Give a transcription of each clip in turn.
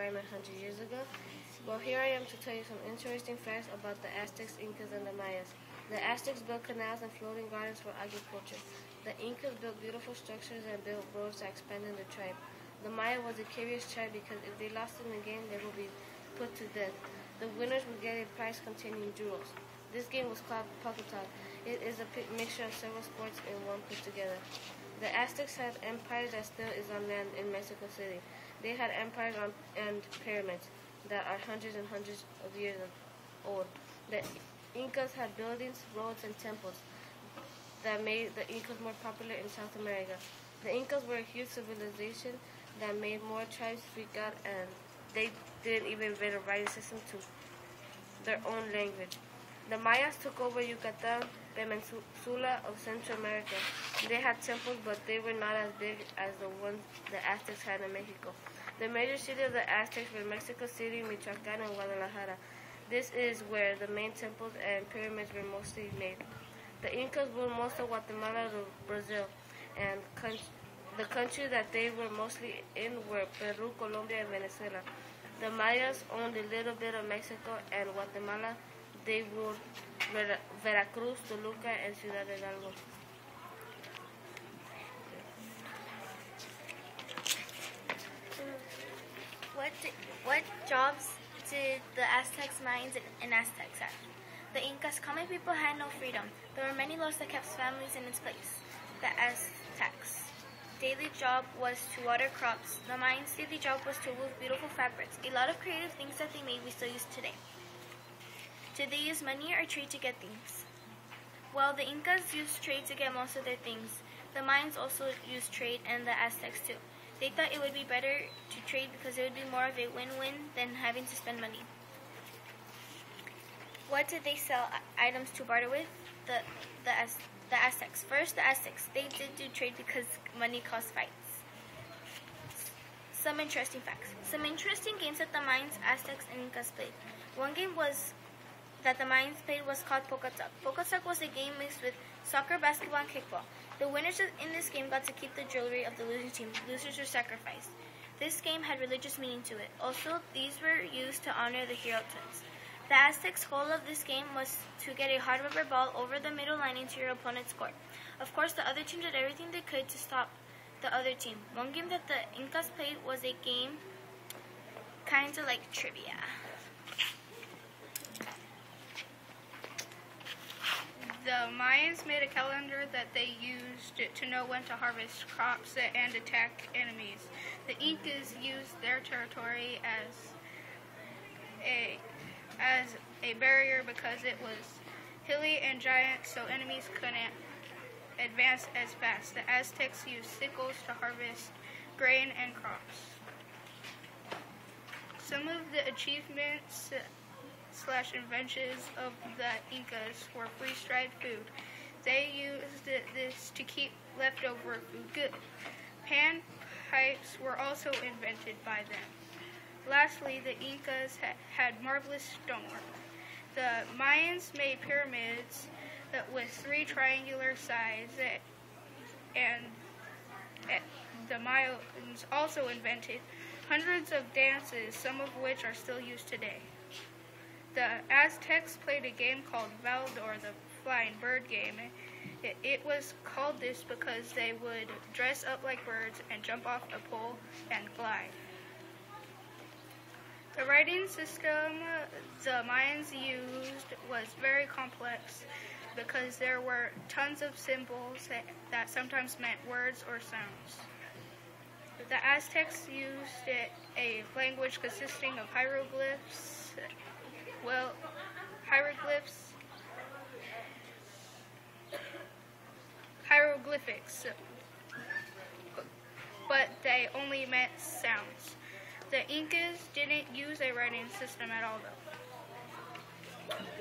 environment 100 years ago? Well, here I am to tell you some interesting facts about the Aztecs, Incas, and the Mayas. The Aztecs built canals and floating gardens for agriculture. The Incas built beautiful structures and built roads that expanded the tribe. The Maya was a curious tribe because if they lost in the game, they would be put to death. The winners would get a prize containing jewels. This game was called Pocotog. It is a mixture of several sports in one put together. The Aztecs had empires that still is on land in Mexico City. They had empires and pyramids that are hundreds and hundreds of years old. The Incas had buildings, roads, and temples that made the Incas more popular in South America. The Incas were a huge civilization that made more tribes freak out, and they didn't even invent a writing system to their own language. The Mayas took over Yucatan Peninsula of Central America. They had temples, but they were not as big as the ones the Aztecs had in Mexico. The major cities of the Aztecs were Mexico City, Michoacan, and Guadalajara. This is where the main temples and pyramids were mostly made. The Incas ruled most of Guatemala to Brazil, and the countries that they were mostly in were Peru, Colombia, and Venezuela. The Mayas owned a little bit of Mexico and Guatemala. They ruled Veracruz, Toluca, and Ciudad Hidalgo. What jobs did the Aztecs, Mayans, and Aztecs have? The Incas, common people, had no freedom. There were many laws that kept families in its place. The Aztecs' daily job was to water crops. The Mayans' daily job was to weave beautiful fabrics. A lot of creative things that they made we still use today. Did they use money or trade to get things? Well, the Incas used trade to get most of their things. The Mayans also used trade, and the Aztecs too. They thought it would be better to trade because it would be more of a win-win than having to spend money. What did they sell items to barter with? The Aztecs. First, the Aztecs. They did do trade because money caused fights. Some interesting facts. Some interesting games that the Mayans, Aztecs, and Incas played. One game that the Mayans played was called Pocotog. Pocotog was a game mixed with soccer, basketball, and kickball. The winners in this game got to keep the jewelry of the losing team. Losers were sacrificed. This game had religious meaning to it. Also, these were used to honor the hero twins. The Aztecs' goal of this game was to get a hard rubber ball over the middle line into your opponent's court. Of course, the other team did everything they could to stop the other team. One game that the Incas played was a game kind of like trivia. The Mayans made a calendar that they used to know when to harvest crops and attack enemies. The Incas used their territory as a barrier because it was hilly and giant, so enemies couldn't advance as fast. The Aztecs used sickles to harvest grain and crops. Some of the achievements / inventions of the Incas were freeze-dried food. They used this to keep leftover food good. Pan pipes were also invented by them. Lastly, the Incas had marvelous stonework. The Mayans made pyramids with 3 triangular sides, and the Mayans also invented hundreds of dances, some of which are still used today. The Aztecs played a game called Valedor, the flying bird game. It was called this because they would dress up like birds and jump off a pole and glide. The writing system the Mayans used was very complex because there were tons of symbols that sometimes meant words or sounds. The Aztecs used a language consisting of hieroglyphics, but they only meant sounds. The Incas didn't use a writing system at all, though.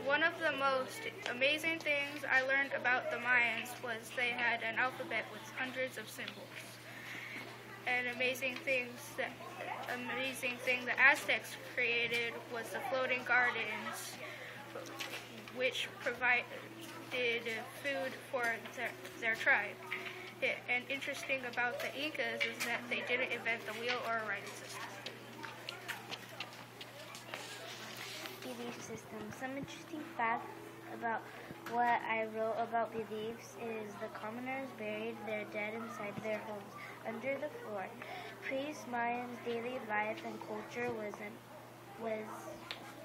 One of the most amazing things I learned about the Mayans was they had an alphabet with hundreds of symbols. An amazing thing the Aztecs created was the floating gardens, which provided food for their tribe. And interesting about the Incas is that they didn't invent the wheel or a writing system. belief system. Some interesting facts about what I wrote about beliefs is the commoners buried their dead inside their homes under the floor. Pre-Mayans' daily life and culture was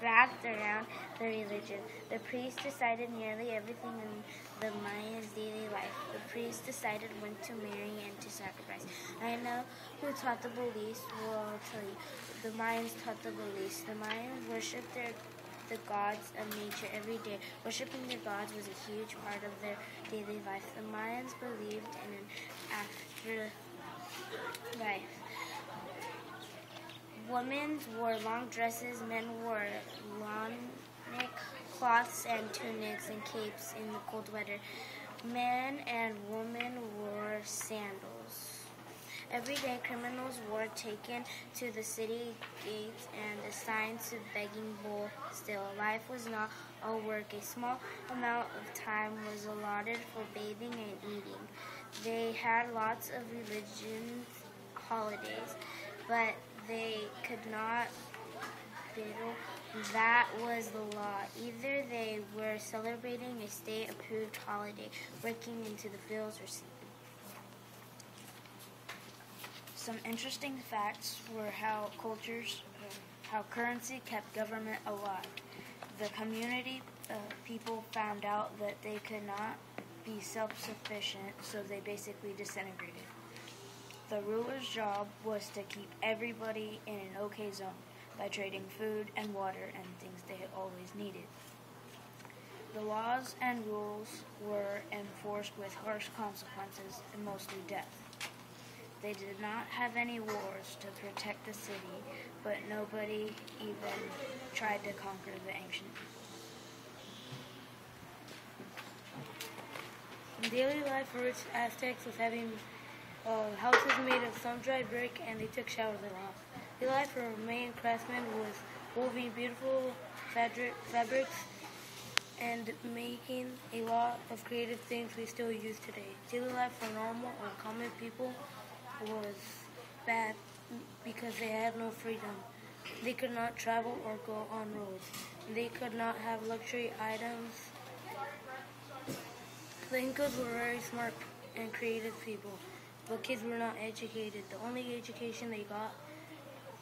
wrapped around the religion. The priest decided nearly everything in the Mayans' daily life. The priest decided when to marry and to sacrifice. I know who taught the beliefs. Well, I'll tell you. The Mayans taught the beliefs. The Mayans worshipped the gods of nature every day. Worshipping their gods was a huge part of their daily life. The Mayans believed in an afterlife. Women wore long dresses, men wore lawn-neck cloths and tunics and capes in the cold weather. Men and women wore sandals. Every day, criminals were taken to the city gates and assigned to begging bowl. Still, life was not all work. A small amount of time was allotted for bathing and eating. They had lots of religious holidays, but they could not biddle. That was the law. Either they were celebrating a state-approved holiday, working into the fields, or sleeping. Some interesting facts were how currency kept government alive. The community people found out that they could not be self-sufficient, so they basically disintegrated. The ruler's job was to keep everybody in an okay zone by trading food and water and things they always needed. The laws and rules were enforced with harsh consequences and mostly death. They did not have any wars to protect the city, but nobody even tried to conquer the ancient people. In daily life, rich Aztecs was having houses made of sun-dried brick, and they took showers a lot. Daily life for Mayan craftsmen was woven beautiful fabrics and making a lot of creative things we still use today. Daily life for normal or common people was bad because they had no freedom. They could not travel or go on roads. They could not have luxury items. The Incas were very smart and creative people, but kids were not educated. The only education they got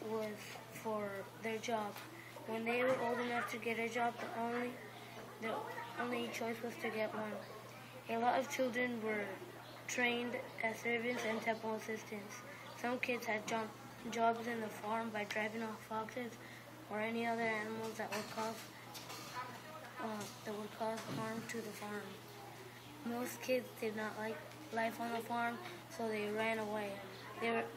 was for their job. When they were old enough to get a job, the only choice was to get one. A lot of children were trained as servants and temple assistants. Some kids had jobs in the farm by driving off foxes or any other animals that would cause harm to the farm. Most kids did not like life on the farm, so they ran away.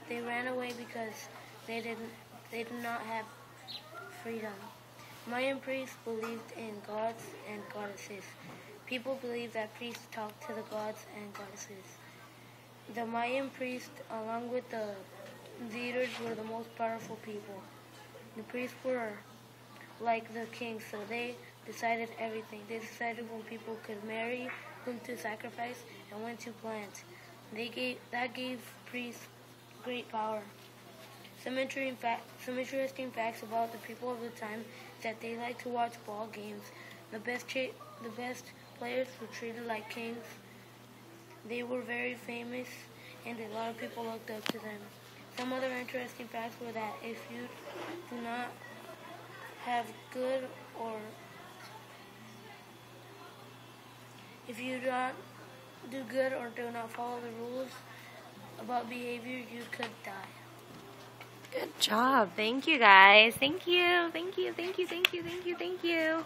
They ran away because they did not have freedom. Mayan priests believed in gods and goddesses. People believed that priests talked to the gods and goddesses. The Mayan priests, along with the leaders, were the most powerful people. The priests were like the kings, so they decided everything. They decided when people could marry, whom to sacrifice, and when to plant. That gave priests great power. Some interesting facts about the people of the time is that they liked to watch ball games. The best players were treated like kings. They were very famous, and a lot of people looked up to them. Some other interesting facts were that if you do not have good or if you do not do good or do not follow the rules about behavior, you could die. Good job. Thank you, guys. Thank you. Thank you. Thank you. Thank you. Thank you. Thank you.